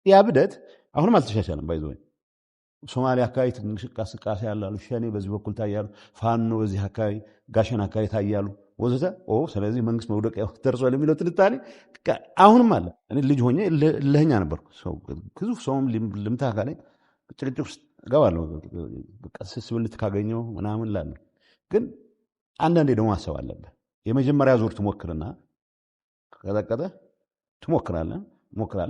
ያ ብደት አሁንም አልተሻሻለም። ባይዘው ሶማሊያ አካባቢ እንቅስቃሴ ያላሉ ሸኔ በዚህ በኩል ታያሉ፣ ፋኖ በዚህ አካባቢ ጋሸን አካባቢ ታያሉ ወዘተ። ስለዚህ መንግስት መውደቂያ ደርሷል የሚለው ትንታኔ አሁንም አለ። እኔ ልጅ ሆኜ ለህኛ ነበርኩ። ግዙፍ ሰውም ልምታ ካለኝ ጭቅጭቅ ውስጥ እገባለሁ። ስስብልት ካገኘው ምናምን ላለ ግን አንዳንዴ ደግሞ ማሰብ አለብህ። የመጀመሪያ ዙር ትሞክርና ከቀጠቀጠ ትሞክራለህ።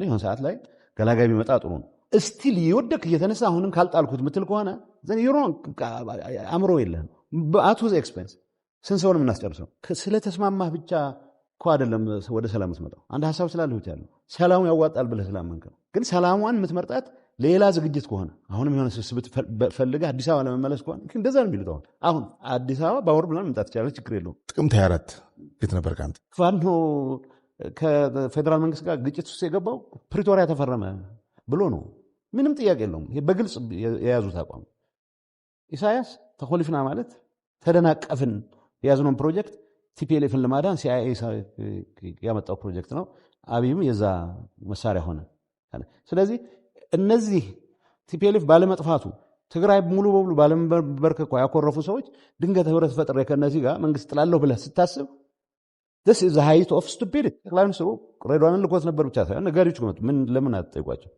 የሆነ ሰዓት ላይ ገላጋይ ቢመጣ ጥሩ ነው። እስቲል የወደክ እየተነሳ አሁንም ካልጣልኩት ምትል ከሆነ አእምሮ የለህም። በአቱ ኤክስፔንስ ስንት ሰውን የምናስጨርሰው? ስለተስማማህ ብቻ እኮ አይደለም ወደ ሰላም የምትመጣው። አንድ ሀሳብ ስላለህ ብቻ ነው ሰላሙ ያዋጣል ብለህ ስላመንክ ነው። ግን ሰላሟን የምትመርጣት ሌላ ዝግጅት ከሆነ አሁንም የሆነ ስብስብ ፈልገህ አዲስ አበባ ለመመለስ ከሆነ እንደዛ ነው የሚሉት። አሁን አዲስ አበባ በአውሮፕላን መምጣት ይቻላል፣ ችግር የለውም። ጥቅምት 24 የት ነበር ከአንተ? ፋኖ ከፌዴራል መንግስት ጋር ግጭት ውስጥ የገባው ፕሪቶሪያ ተፈረመ ብሎ ነው። ምንም ጥያቄ የለውም። ይሄ በግልጽ የያዙት አቋም። ኢሳያስ ተኮሊፍና ማለት ተደናቀፍን የያዝነውን ፕሮጀክት ቲፒኤልኤፍን ለማዳን ሲአይኤ ያመጣው ፕሮጀክት ነው። አብይም የዛ መሳሪያ ሆነ። ስለዚህ እነዚህ ቲፒኤልኤፍ ባለመጥፋቱ ትግራይ ሙሉ በሙሉ ባለመበርከኳ ያኮረፉ ሰዎች ድንገት ህብረት ፈጥሬ ከነዚህ ጋር መንግስት ጥላለሁ ብለህ ስታስብ this is the height of stupidity። ጠቅላይ ሚኒስትሩ ሬድዋንን ልኮት ነበር ብቻ ሳይሆን ነጋዴዎች መጡ። ምን ለምን አትጠይቋቸው?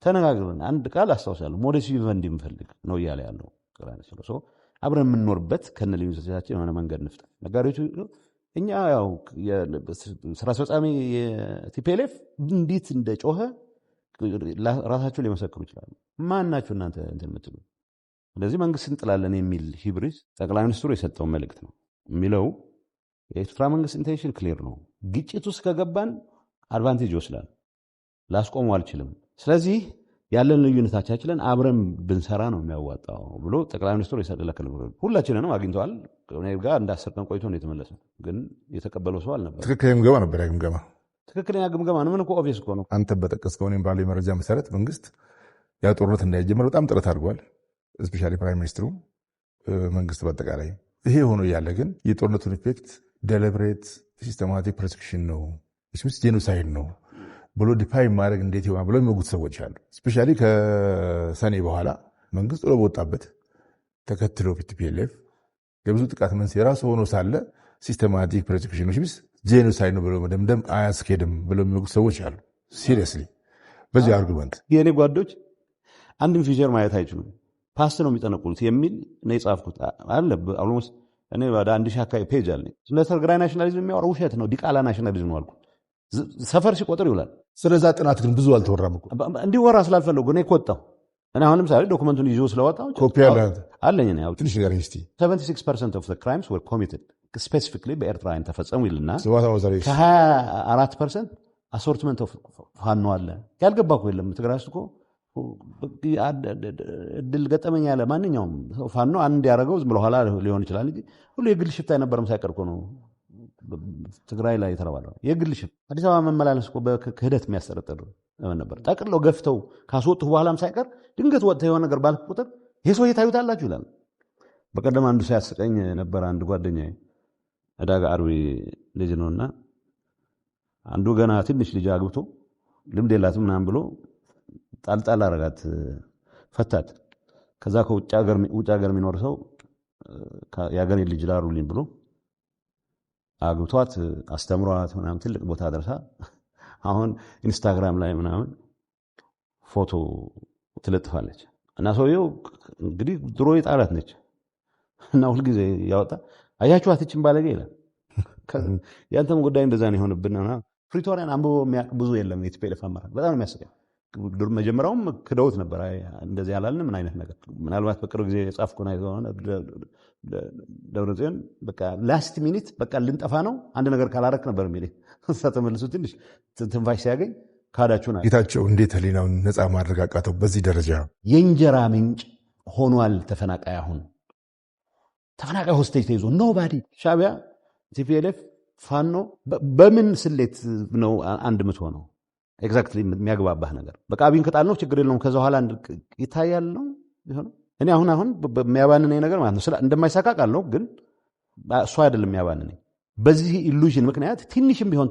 ተነጋግረን አንድ ቃል አስታውሳለሁ። ሞዴሲ ቪቨንዲ የምፈልግ ነው እያለ ያለው ጠቅላይ ሚኒስትሩ። አብረን የምንኖርበት ከነ ልዩነቶቻችን የሆነ መንገድ እንፍጠር። ነጋዴዎቹ እኛ ያው ስራ አስፈጻሚ ቲፒኤልኤፍ እንዴት እንደጮኸ ራሳቸው ሊመሰክሩ ይችላሉ። ማን ናችሁ እናንተ እንትን የምትሉ? ስለዚህ መንግስት እንጥላለን የሚል ሂብሪስ ጠቅላይ ሚኒስትሩ የሰጠው መልእክት ነው የሚለው። የኤርትራ መንግስት ኢንቴንሽን ክሊር ነው። ግጭት ውስጥ ከገባን አድቫንቴጅ ይወስዳል፣ ላስቆሙ አልችልም። ስለዚህ ያለን ልዩነታችንን አብረን ብንሰራ ነው የሚያዋጣው ብሎ ጠቅላይ ሚኒስትሩ የሰጠለከለ ሁላችንንም አግኝተዋል። እኔ ጋር እንደ 10 ቀን ቆይቶ ነው የተመለሰው። ግን የተቀበለው ሰው አልነበር። ትክክለኛ ግምገማ ነበር። ግምገማ ትክክለኛ ግምገማ ነው። ምን እኮ ኦብቪየስ እኮ ነው። አንተ በጠቀስከው እኔም ባለው መረጃ መሰረት መንግስት ያ ጦርነት እንዳይጀመር በጣም ጥረት አድርጓል። እስፔሻሊ ፕራይም ሚኒስትሩ፣ መንግስት በአጠቃላይ። ይሄ ሆኖ እያለ ግን የጦርነቱን ኢፌክት ደሊብሬት ሲስተማቲክ ፕሮሴክሽን ነው ስስ ጄኖሳይድ ነው ብሎ ዲፋይን ማድረግ እንዴት ይሆናል ብሎ የሚወጉት ሰዎች አሉ። ስፔሻሊ ከሰኔ በኋላ መንግስት ጥሎ በወጣበት ተከትሎ ቲፒኤልኤፍ የብዙ ጥቃት መንስኤ ራሱ ሆኖ ሳለ ሲስተማቲክ ፕሮሴክሽን ስስ ጄኖሳይድ ነው ብሎ መደምደም አያስኬድም ብሎ የሚወጉት ሰዎች አሉ። ሲሪየስሊ በዚህ አርጉመንት የእኔ ጓዶች አንድም ፊቸር ማየት አይችሉም፣ ፓስት ነው የሚጠነቁሉት የሚል ነው የጻፍኩት አለ። ኦልሞስት እኔ ወደ 1000 አካባቢ ፔጅ አለ። ስለ ትግራይ ናሽናሊዝም የሚያወራ ውሸት ነው፣ ዲቃላ ናሽናሊዝም ነው አልኩ። ሰፈር ሲቆጥር ይውላል። ስለዛ ጥናት ግን ብዙ አልተወራም እኮ እንዲወራ ስላልፈለጉ እኔ ከወጣሁ እኔ አሁን ለምሳሌ ዶክመንቱን ይዞ ስለወጣሁ ኮፒ አለኝ። ትንሽ ነገር እስቲ 76% of the crimes were committed specifically በኤርትራውያን ተፈጸሙ ይልና ከ24% አሶርትመንት ኦፍ ፋኖ አለ። ያልገባ እኮ የለም ትግራይ ውስጥ እኮ እድል ገጠመኝ ያለ ማንኛውም ፋኖ አንድ ያደረገው ዝም ብሎ ኋላ ሊሆን ይችላል እንጂ ሁሉ የግል ሽፍታ የነበረም ሳይቀር እኮ ነው ትግራይ ላይ የተረባለው። የግል ሽፍታ አዲስ አበባ መመላለስ እኮ በክህደት የሚያስጠረጥር ነበር። ጠቅለው ገፍተው ካስወጡ በኋላም ሳይቀር ድንገት ወጥተው የሆነ ነገር ባልክ ቁጥር ይሄ ሰው ታዩታላችሁ ይላል። በቀደም አንዱ ሲያስቀኝ ነበር። አንድ ጓደኛዬ ዕዳጋ አርቢ ልጅ ነውና አንዱ ገና ትንሽ ልጅ አግብቶ ልምድ የላትም ምናምን ብሎ ጣልጣል አረጋት፣ ፈታት። ከዛ ከውጭ ሀገር የሚኖር ሰው የሀገሬ ልጅ ላሩልኝ ብሎ አግብቷት አስተምሯት ምናምን ትልቅ ቦታ ደርሳ አሁን ኢንስታግራም ላይ ምናምን ፎቶ ትለጥፋለች። እና ሰውየው እንግዲህ ድሮ የጣላት ነች እና ሁልጊዜ ያወጣ አያችኋት እችን ባለጌ ይላል። ያንተም ጉዳይ እንደዛ ነው የሆነብንና ፕሪቶሪያን አንብቦ የሚያውቅ ብዙ የለም። የቲፒኤልኤፍ አመራር በጣም የሚያስቀኝ መጀመሪያውም ክደውት ነበር። እንደዚህ ያላልን ምን አይነት ነገር ምናልባት በቅርብ ጊዜ የጻፍኩና የሆነ ደብረጽዮን በቃ ላስት ሚኒት በቃ ልንጠፋ ነው አንድ ነገር ካላረክ ነበር የሚለኝ። ተመልሶ ትንሽ ትንፋሽ ሲያገኝ ካዳችሁና ጌታቸው እንዴት ህሊናውን ነፃ ማድረግ አቃተው? በዚህ ደረጃ የእንጀራ ምንጭ ሆኗል። ተፈናቃይ አሁን ተፈናቃይ ሆስቴጅ ተይዞ ኖባዲ ሻዕቢያ፣ ቲፒኤልኤፍ፣ ፋኖ በምን ስሌት ነው አንድ የምትሆነው? ኤግዛክትሊ የሚያግባባህ ነገር በቃ አብይን ከጣል ነው ችግር የለውም ከዛ በኋላ ይታያል ነው ይሆነው። እኔ አሁን በሚያባንነኝ ነገር ማለት ነው እንደማይሳካ ቃል ነው፣ ግን እሱ አይደለም የሚያባንነኝ። በዚህ ኢሉዥን ምክንያት ትንሽም ቢሆን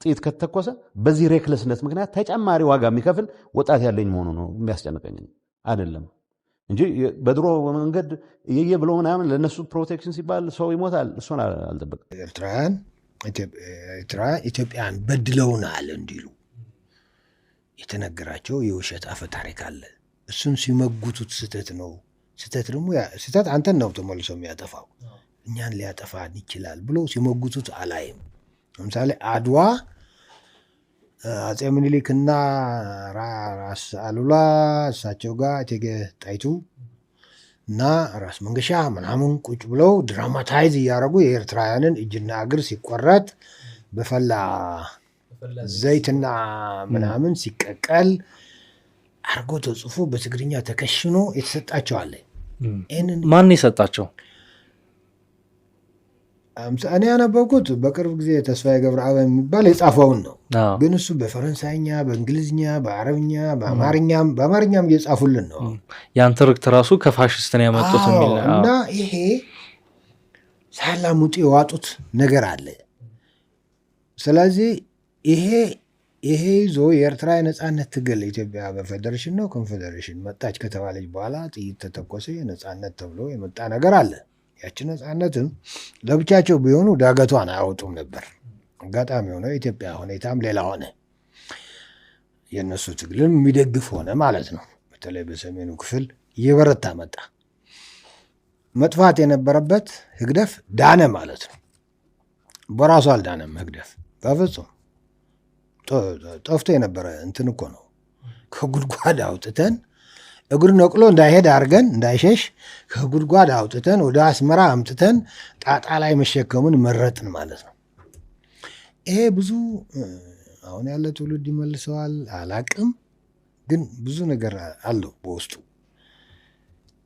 ጥይት ከተተኮሰ በዚህ ሬክለስነት ምክንያት ተጨማሪ ዋጋ የሚከፍል ወጣት ያለኝ መሆኑ ነው የሚያስጨንቀኝ አይደለም እንጂ በድሮ መንገድ እየየ ብሎ ምናምን ለነሱ ፕሮቴክሽን ሲባል ሰው ይሞታል። እሱን አልጠበቅም። ኢትዮጵያን በድለውናል እንዲሉ የተነገራቸው የውሸት አፈ ታሪክ አለ። እሱን ሲመጉቱት ስህተት ነው። ስህተት ደግሞ ስህተት አንተን ነው ተመልሶ የሚያጠፋው፣ እኛን ሊያጠፋን ይችላል ብሎ ሲመጉቱት አላይም። ለምሳሌ አድዋ አጼ ምኒልክና ራስ አሉላ እሳቸው ጋር እቴጌ ጣይቱ እና ራስ መንገሻ ምናምን ቁጭ ብለው ድራማታይዝ እያደረጉ የኤርትራውያንን እጅና እግር ሲቆረጥ በፈላ ዘይትና ምናምን ሲቀቀል አርጎ ተጽፎ በትግርኛ ተከሽኖ የተሰጣቸው አለ። ማን የሰጣቸው? እኔ ያነበብኩት በቅርብ ጊዜ ተስፋዬ ገብረአብ የሚባል የጻፈውን ነው። ግን እሱ በፈረንሳይኛ፣ በእንግሊዝኛ፣ በአረብኛ፣ በአማርኛም እየጻፉልን ነው። ያን ትርክት ራሱ ከፋሽስትን ያመጡት የሚል እና ይሄ ሳላሙጡ የዋጡት ነገር አለ። ስለዚህ ይሄ ይዞ የኤርትራ የነጻነት ትግል ኢትዮጵያ በፌዴሬሽን ነው ኮንፌዴሬሽን መጣች ከተባለች በኋላ ጥይት ተተኮሰ የነጻነት ተብሎ የመጣ ነገር አለ። ያቺ ነጻነትም ለብቻቸው ቢሆኑ ዳገቷን አያወጡም ነበር። አጋጣሚ ሆነ የኢትዮጵያ ሁኔታም ሌላ ሆነ፣ የእነሱ ትግልም የሚደግፍ ሆነ ማለት ነው። በተለይ በሰሜኑ ክፍል እየበረታ መጣ። መጥፋት የነበረበት ህግደፍ ዳነ ማለት ነው። በራሱ አልዳነም ህግደፍ በፍጹም። ጠፍቶ የነበረ እንትን እኮ ነው። ከጉድጓድ አውጥተን እግር ነቅሎ እንዳይሄድ አድርገን እንዳይሸሽ ከጉድጓድ አውጥተን ወደ አስመራ አምጥተን ጣጣ ላይ መሸከሙን መረጥን ማለት ነው። ይሄ ብዙ አሁን ያለ ትውልድ ይመልሰዋል አላቅም፣ ግን ብዙ ነገር አለው በውስጡ።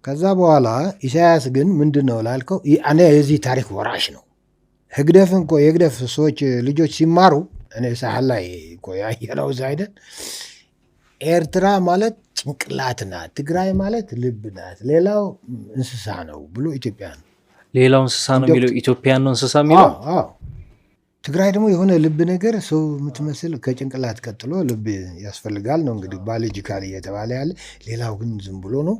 ከዛ በኋላ ኢሳያስ ግን ምንድን ነው ላልከው፣ እኔ የዚህ ታሪክ ወራሽ ነው። ህግደፍን እኮ የህግደፍ ሰዎች ልጆች ሲማሩ እኔ ሳህል ላይ እኮ ያየነው አይደል? ኤርትራ ማለት ጭንቅላት ናት፣ ትግራይ ማለት ልብ ናት፣ ሌላው እንስሳ ነው ብሎ ኢትዮጵያ ነው። ሌላው እንስሳ ነው የሚለው ኢትዮጵያን ነው እንስሳ የሚለው። ትግራይ ደግሞ የሆነ ልብ ነገር ሰው የምትመስል ከጭንቅላት ቀጥሎ ልብ ያስፈልጋል ነው እንግዲህ ባዮሎጂካል እየተባለ ያለ። ሌላው ግን ዝም ብሎ ነው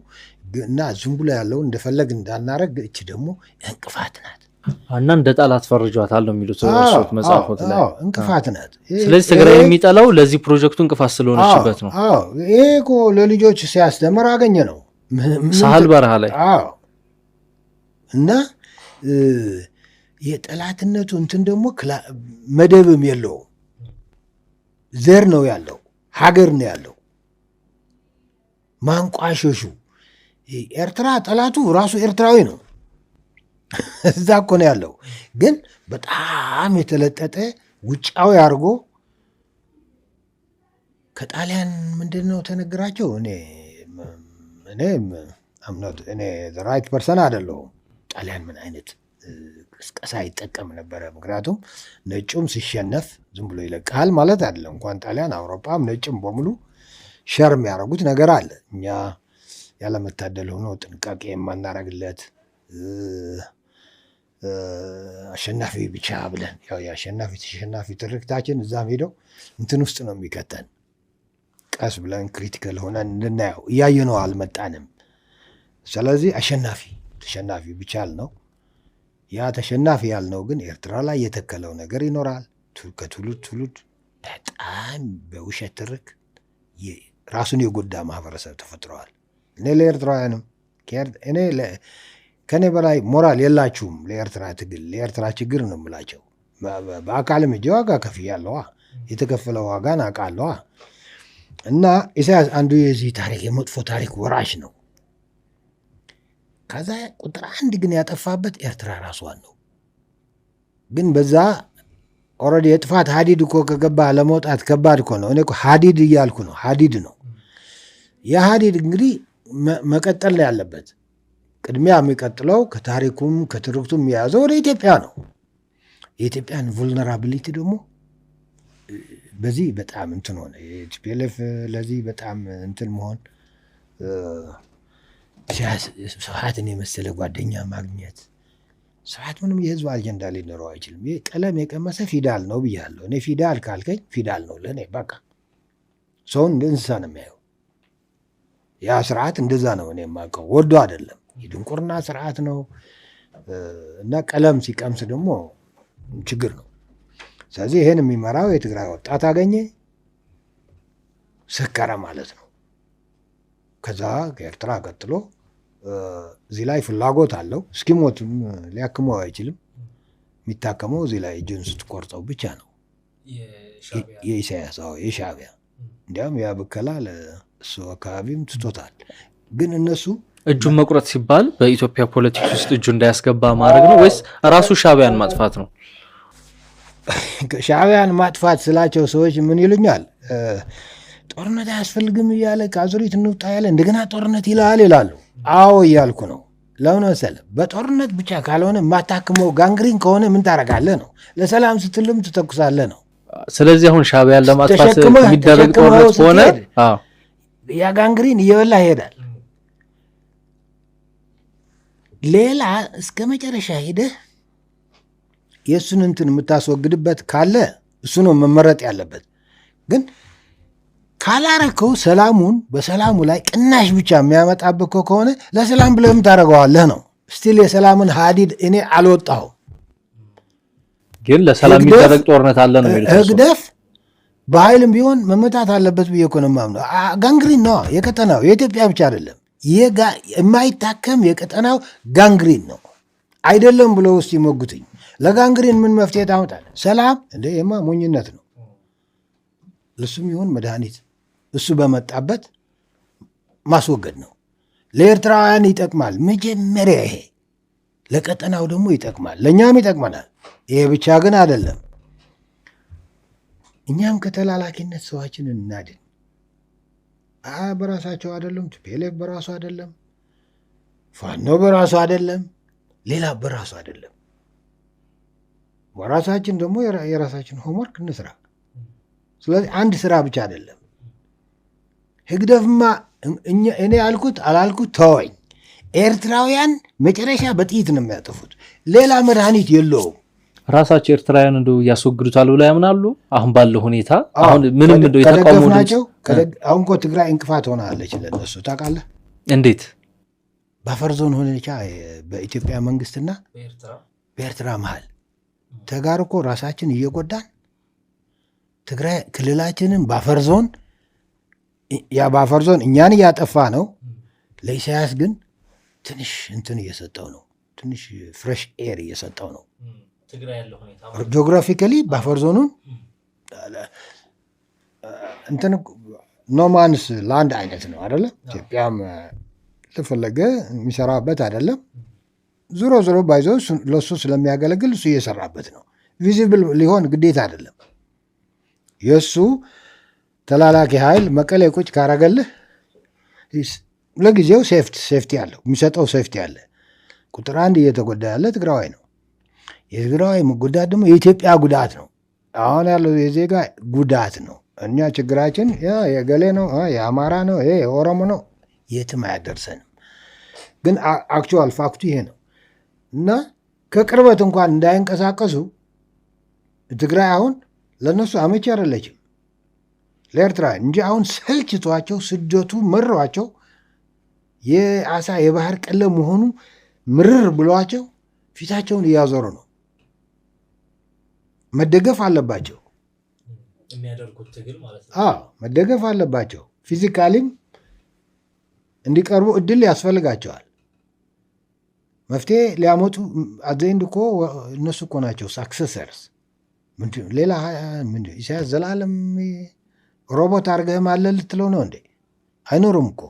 እና ዝም ብሎ ያለውን እንደፈለግ እንዳናረግ፣ እች ደግሞ እንቅፋት ናት እና እንደ ጠላት ፈርጇታል ነው የሚሉት ሶት መጽሐፎት ላይ። እንቅፋት ናት። ስለዚህ ትግራይ የሚጠላው ለዚህ ፕሮጀክቱ እንቅፋት ስለሆነችበት ነው። ይሄ እኮ ለልጆች ሲያስተምር አገኘ ነው ሳህል በረሃ ላይ። እና የጠላትነቱ እንትን ደግሞ መደብም የለው፣ ዘር ነው ያለው፣ ሀገር ነው ያለው። ማንቋሸሹ ኤርትራ ጠላቱ ራሱ ኤርትራዊ ነው። እዛ እኮ ነው ያለው። ግን በጣም የተለጠጠ ውጫዊ አድርጎ ከጣሊያን ምንድን ነው ተነግራቸው። እኔ ራይት ፐርሰን አይደለሁም። ጣሊያን ምን አይነት ቅስቀሳ ይጠቀም ነበረ? ምክንያቱም ነጩም ሲሸነፍ ዝም ብሎ ይለቃል ማለት አይደለም። እንኳን ጣሊያን አውሮፓም ነጭም በሙሉ ሸር የሚያደርጉት ነገር አለ። እኛ ያለመታደል ሆኖ ጥንቃቄ የማናረግለት አሸናፊ ብቻ ብለን ያው የአሸናፊ ተሸናፊ ትርክታችን እዛም ሄደው እንትን ውስጥ ነው የሚከተን። ቀስ ብለን ክሪቲካል ሆነን እንድናየው እያየነው አልመጣንም። ስለዚህ አሸናፊ ተሸናፊ ብቻ አልነው። ያ ተሸናፊ ያልነው ግን ኤርትራ ላይ የተከለው ነገር ይኖራል። ከትውልድ ትውልድ በጣም በውሸት ትርክ ራሱን የጎዳ ማህበረሰብ ተፈጥረዋል። እኔ ለኤርትራውያንም ከኔ በላይ ሞራል የላችሁም ለኤርትራ ትግል፣ ለኤርትራ ችግር ነው የምላቸው። በአካልም እጄ ዋጋ ከፍያለሁ፣ የተከፈለ ዋጋን አውቃለሁ። እና ኢሳያስ አንዱ የዚህ ታሪክ የመጥፎ ታሪክ ወራሽ ነው። ከዛ ቁጥር አንድ ግን ያጠፋበት ኤርትራ ራሷን ነው። ግን በዛ ኦልሬዲ የጥፋት ሀዲድ እኮ ከገባ ለመውጣት ከባድ እኮ ነው። እኔ እኮ ሀዲድ እያልኩ ነው። ሀዲድ ነው። የሀዲድ እንግዲህ መቀጠል ላይ ያለበት ቅድሚያ የሚቀጥለው ከታሪኩም ከትርክቱም የያዘው ወደ ኢትዮጵያ ነው። የኢትዮጵያን vulnerability ደግሞ በዚህ በጣም እንትን ሆነ። የቲፒኤልኤፍ ለዚህ በጣም እንትን መሆን ስብሃትን የመሰለ ጓደኛ ማግኘት ስብሐት ምንም የህዝብ አጀንዳ ሊኖረው አይችልም። ይህ ቀለም የቀመሰ ፊዳል ነው ብያለሁ። እኔ ፊዳል ካልከኝ ፊዳል ነው ለእኔ በቃ። ሰውን እንደ እንስሳ ነው የሚያየው። ያ ስርዓት እንደዛ ነው እኔ የማውቀው። ወዶ አይደለም፣ የድንቁርና ስርዓት ነው። እና ቀለም ሲቀምስ ደግሞ ችግር ነው። ስለዚህ ይህን የሚመራው የትግራይ ወጣት አገኘ ሰከረ ማለት ነው። ከዛ ከኤርትራ ቀጥሎ እዚህ ላይ ፍላጎት አለው። እስኪሞትም ሊያክመው አይችልም። የሚታከመው እዚህ ላይ እጁን ስትቆርጠው ብቻ ነው። የኢሳያስ የሻዕቢያ እንዲያውም ያ ብከላ ለእሱ አካባቢም ትቶታል። ግን እነሱ እጁን መቁረጥ ሲባል በኢትዮጵያ ፖለቲክስ ውስጥ እጁ እንዳያስገባ ማድረግ ነው ወይስ ራሱ ሻዕቢያን ማጥፋት ነው? ሻዕቢያን ማጥፋት ስላቸው ሰዎች ምን ይሉኛል? ጦርነት አያስፈልግም እያለ ከአዙሪት እንውጣ ያለ እንደገና ጦርነት ይላል ይላሉ። አዎ እያልኩ ነው። ለምን መሰለህ? በጦርነት ብቻ ካልሆነ የማታክመው ጋንግሪን ከሆነ ምን ታረጋለህ ነው። ለሰላም ስትልም ትተኩሳለህ ነው። ስለዚህ አሁን ሻዕቢያን ለማጥፋት የሚደረግ ጦርነት ከሆነ ያ ጋንግሪን እየበላ ይሄዳል። ሌላ እስከ መጨረሻ ሄደህ የእሱን እንትን የምታስወግድበት ካለ እሱ ነው መመረጥ ያለበት። ግን ካላረከው ሰላሙን በሰላሙ ላይ ቅናሽ ብቻ የሚያመጣብህ ከሆነ ለሰላም ብለህም ታደርገዋለህ ነው። ስቲል የሰላምን ሀዲድ እኔ አልወጣሁም። ግን ለሰላም የሚደረግ ጦርነት አለ ነው የሚሉት። ህግደፍ በኃይልም ቢሆን መመታት አለበት ብዬ እኮ ነው የማምነው። ጋንግሪን ነው የቀጠናው፣ የኢትዮጵያ ብቻ አይደለም። የማይታከም የቀጠናው ጋንግሪን ነው አይደለም ብሎ ውስጥ ይሞግቱኝ። ለጋንግሪን ምን መፍትሄ ታመጣለህ? ሰላም እንደ የማ ሞኝነት ነው። ለሱም ይሁን መድኃኒት እሱ በመጣበት ማስወገድ ነው። ለኤርትራውያን ይጠቅማል መጀመሪያ ይሄ፣ ለቀጠናው ደግሞ ይጠቅማል፣ ለእኛም ይጠቅመናል። ይሄ ብቻ ግን አይደለም። እኛም ከተላላኪነት ሰዋችንን እናድን። በራሳቸው አይደለም፣ ቲፒኤልኤፍ በራሱ አይደለም፣ ፋኖ በራሱ አይደለም፣ ሌላ በራሱ አይደለም። በራሳችን ደግሞ የራሳችን ሆምወርክ እንስራ። ስለዚህ አንድ ስራ ብቻ አይደለም። ህግደፍማ እኔ አልኩት አላልኩት ተወኝ። ኤርትራውያን መጨረሻ በጥይት ነው የሚያጠፉት። ሌላ መድኃኒት የለውም። ራሳቸው ኤርትራውያን እንደው ያስወግዱታል ብለው ያምናሉ። አሁን ባለው ሁኔታ አሁን ምንም እንደው የተቃውሞ ናቸው። አሁን እኮ ትግራይ እንቅፋት ሆናለች ለነሱ ታውቃለህ። እንዴት? በአፈር ዞን ሆነቻ በኢትዮጵያ መንግስትና በኤርትራ መሀል ተጋር እኮ ራሳችን እየጎዳን ትግራይ ክልላችንን በአፈር ዞን ያ በአፈር ዞን እኛን እያጠፋ ነው። ለኢሳያስ ግን ትንሽ እንትን እየሰጠው ነው። ትንሽ ፍሬሽ ኤር እየሰጠው ነው። ጂኦግራፊካሊ በአፈር ዞኑን እንትን ኖማንስ ላንድ አይነት ነው አደለ? ኢትዮጵያም ለፈለገ የሚሰራበት አይደለም። ዞሮ ዞሮ ባይዞ ለሱ ስለሚያገለግል እሱ እየሰራበት ነው። ቪዚብል ሊሆን ግዴታ አይደለም። የእሱ ተላላኪ ኃይል መቀሌ ቁጭ ካረገልህ ለጊዜው ሴፍቲ አለው፣ የሚሰጠው ሴፍቲ አለ። ቁጥር አንድ እየተጎዳ ያለ ትግራዋይ ነው። የትግራዋይ መጎዳት ደግሞ የኢትዮጵያ ጉዳት ነው። አሁን ያለው የዜጋ ጉዳት ነው። እኛ ችግራችን የገሌ ነው፣ የአማራ ነው፣ የኦሮሞ ነው፣ የትም አያደርሰንም። ግን አክቹዋል ፋክቱ ይሄ ነው እና ከቅርበት እንኳን እንዳይንቀሳቀሱ ትግራይ አሁን ለእነሱ አመቺ አይደለችም ለኤርትራ እንጂ አሁን ሰልችቷቸው ስደቱ መሯቸው የአሳ የባህር ቀለብ መሆኑ ምርር ብሏቸው ፊታቸውን እያዞሩ ነው። መደገፍ አለባቸው። የሚያደርጉት ትግል ማለት ነው። መደገፍ አለባቸው። ፊዚካሊም እንዲቀርቡ እድል ያስፈልጋቸዋል። መፍትሄ ሊያመጡ አዘይንድ እኮ እነሱ እኮ ናቸው ሳክሰሰርስ። ሌላ ኢሳያስ ዘላለም ሮቦት አድርገህም አለ ልትለው ነው እንዴ? አይኖርም እኮ